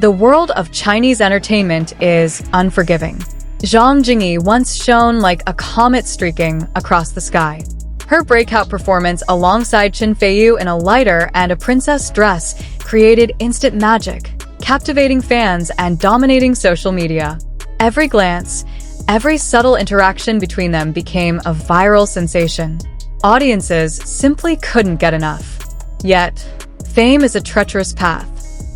The world of Chinese entertainment is unforgiving. Zhang Jingyi once shone like a comet streaking across the sky. Her breakout performance alongside Chen Feiyu in a lighter and a princess dress created instant magic, captivating fans and dominating social media. Every glance, every subtle interaction between them became a viral sensation. Audiences simply couldn't get enough. Yet, fame is a treacherous path.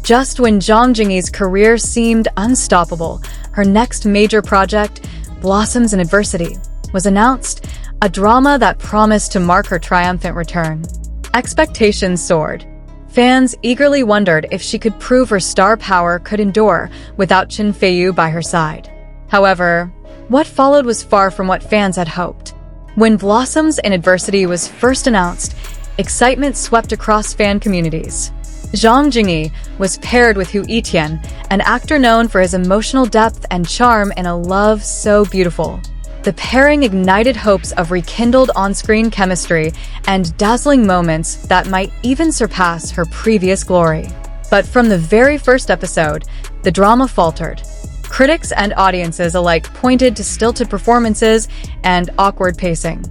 Just when Jeang Jingi's career seemed unstoppable, her next major project, Blossoms in Adversity, was announced, a drama that promised to mark her triumphant return. Expectations soared. Fans eagerly wondered if she could prove her star power could endure without Chen Feiyu by her side. However, what followed was far from what fans had hoped. When Blossoms in Adversity was first announced, excitement swept across fan communities. Zhang Jingyi was paired with Hu Yitian, an actor known for his emotional depth and charm in A Love So Beautiful. The pairing ignited hopes of rekindled on-screen chemistry and dazzling moments that might even surpass her previous glory. But from the very first episode, the drama faltered. Critics and audiences alike pointed to stilted performances and awkward pacing.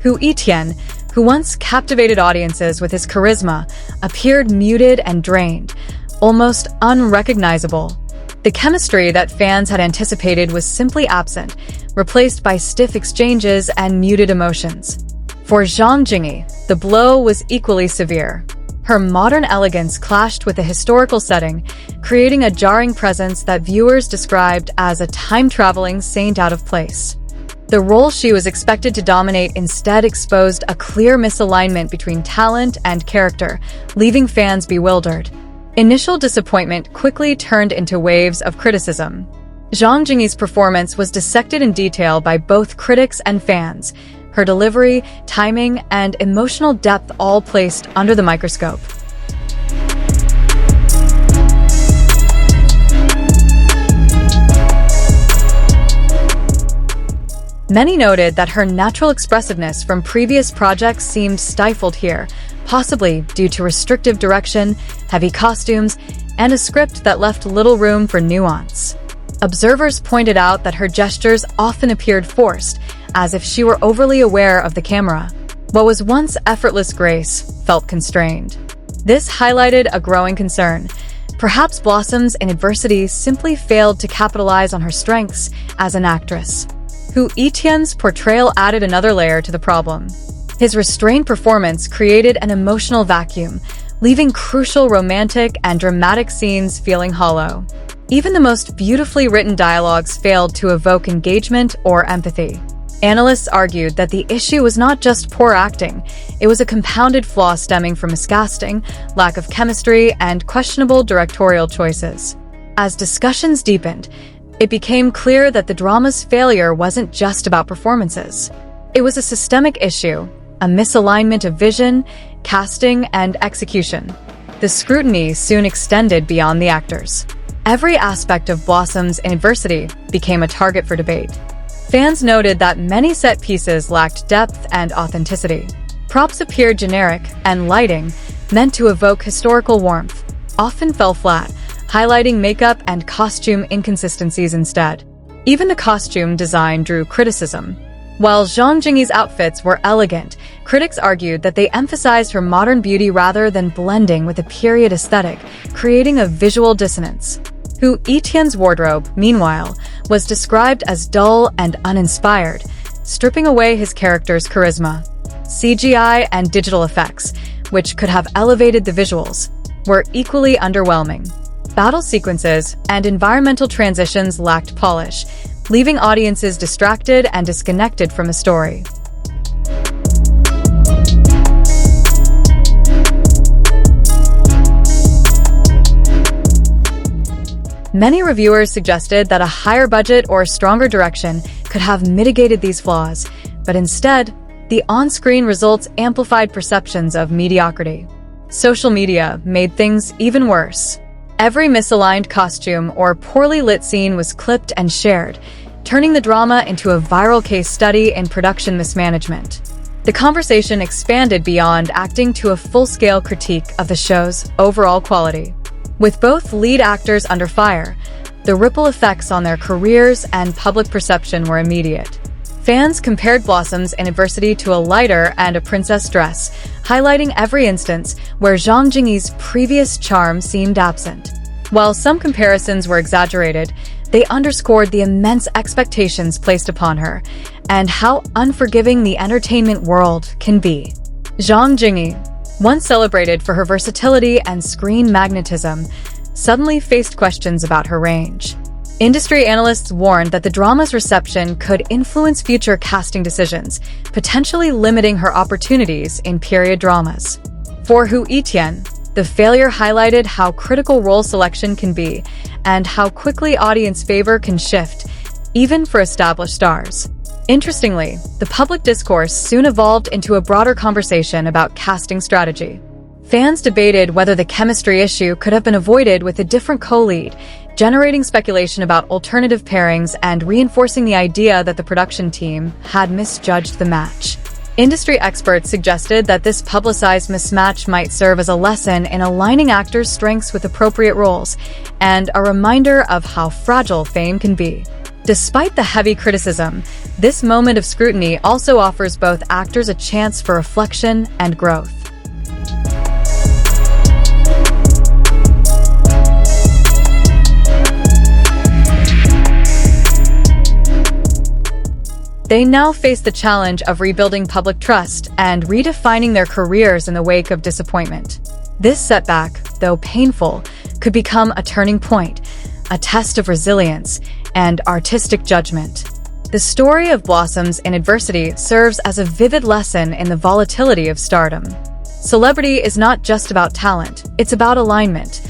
Hu Yitian, who once captivated audiences with his charisma, appeared muted and drained, almost unrecognizable. The chemistry that fans had anticipated was simply absent, replaced by stiff exchanges and muted emotions. For Zhang Jingyi, the blow was equally severe. Her modern elegance clashed with a historical setting, creating a jarring presence that viewers described as a time-traveling saint out of place. The role she was expected to dominate instead exposed a clear misalignment between talent and character, leaving fans bewildered. Initial disappointment quickly turned into waves of criticism. Zhang Jingyi's performance was dissected in detail by both critics and fans, her delivery, timing, and emotional depth all placed under the microscope. Many noted that her natural expressiveness from previous projects seemed stifled here, possibly due to restrictive direction, heavy costumes, and a script that left little room for nuance. Observers pointed out that her gestures often appeared forced, as if she were overly aware of the camera. What was once effortless grace felt constrained. This highlighted a growing concern. Perhaps Blossoms in Adversity simply failed to capitalize on her strengths as an actress. Hu Yitian's portrayal added another layer to the problem. His restrained performance created an emotional vacuum, leaving crucial romantic and dramatic scenes feeling hollow. Even the most beautifully written dialogues failed to evoke engagement or empathy. Analysts argued that the issue was not just poor acting, it was a compounded flaw stemming from miscasting, lack of chemistry, and questionable directorial choices. As discussions deepened, it became clear that the drama's failure wasn't just about performances. It was a systemic issue, a misalignment of vision, casting, and execution. The scrutiny soon extended beyond the actors. Every aspect of Blossoms in Adversity became a target for debate. Fans noted that many set pieces lacked depth and authenticity. Props appeared generic, and lighting, meant to evoke historical warmth, often fell flat, highlighting makeup and costume inconsistencies instead. Even the costume design drew criticism. While Zhang Jingyi's outfits were elegant, critics argued that they emphasized her modern beauty rather than blending with a period aesthetic, creating a visual dissonance. Hu Yitian's wardrobe, meanwhile, was described as dull and uninspired, stripping away his character's charisma. CGI and digital effects, which could have elevated the visuals, were equally underwhelming. Battle sequences and environmental transitions lacked polish, leaving audiences distracted and disconnected from the story. Many reviewers suggested that a higher budget or stronger direction could have mitigated these flaws, but instead, the on-screen results amplified perceptions of mediocrity. Social media made things even worse. Every misaligned costume or poorly lit scene was clipped and shared, turning the drama into a viral case study in production mismanagement. The conversation expanded beyond acting to a full-scale critique of the show's overall quality. With both lead actors under fire, the ripple effects on their careers and public perception were immediate. Fans compared Blossom's in adversity to a lighter and a princess dress, highlighting every instance where Zhang Jingyi's previous charm seemed absent. While some comparisons were exaggerated, they underscored the immense expectations placed upon her and how unforgiving the entertainment world can be. Jeang Jingi, once celebrated for her versatility and screen magnetism, suddenly faced questions about her range. Industry analysts warned that the drama's reception could influence future casting decisions, potentially limiting her opportunities in period dramas. For Hu Yitian, the failure highlighted how critical role selection can be and how quickly audience favor can shift, even for established stars. Interestingly, the public discourse soon evolved into a broader conversation about casting strategy. Fans debated whether the chemistry issue could have been avoided with a different co-lead, generating speculation about alternative pairings and reinforcing the idea that the production team had misjudged the match. Industry experts suggested that this publicized mismatch might serve as a lesson in aligning actors' strengths with appropriate roles and a reminder of how fragile fame can be. Despite the heavy criticism, this moment of scrutiny also offers both actors a chance for reflection and growth. They now face the challenge of rebuilding public trust and redefining their careers in the wake of disappointment. This setback, though painful, could become a turning point, a test of resilience and artistic judgment. The story of Blossoms in adversity serves as a vivid lesson in the volatility of stardom. Celebrity is not just about talent, it's about alignment.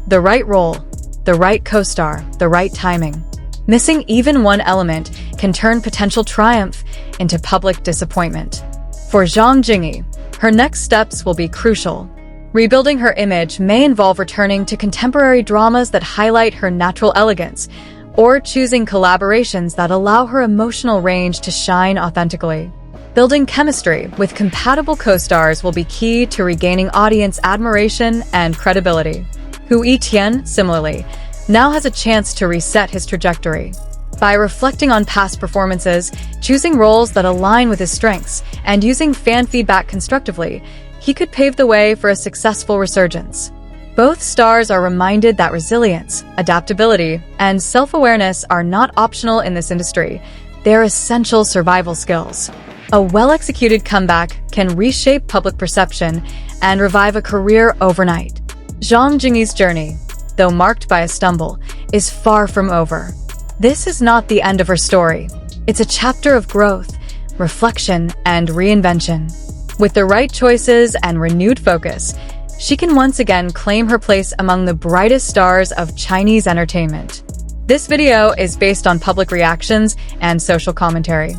The right role, the right co-star, the right timing. Missing even one element can turn potential triumph into public disappointment. For Zhang Jingyi, her next steps will be crucial. Rebuilding her image may involve returning to contemporary dramas that highlight her natural elegance, or choosing collaborations that allow her emotional range to shine authentically. Building chemistry with compatible co-stars will be key to regaining audience admiration and credibility. Hu Yitian, similarly, now has a chance to reset his trajectory. By reflecting on past performances, choosing roles that align with his strengths, and using fan feedback constructively, he could pave the way for a successful resurgence. Both stars are reminded that resilience, adaptability, and self-awareness are not optional in this industry. They're essential survival skills. A well-executed comeback can reshape public perception and revive a career overnight. Zhang Jingyi's journey, though marked by a stumble, is far from over. This is not the end of her story. It's a chapter of growth, reflection, and reinvention. With the right choices and renewed focus, she can once again claim her place among the brightest stars of Chinese entertainment. This video is based on public reactions and social commentary.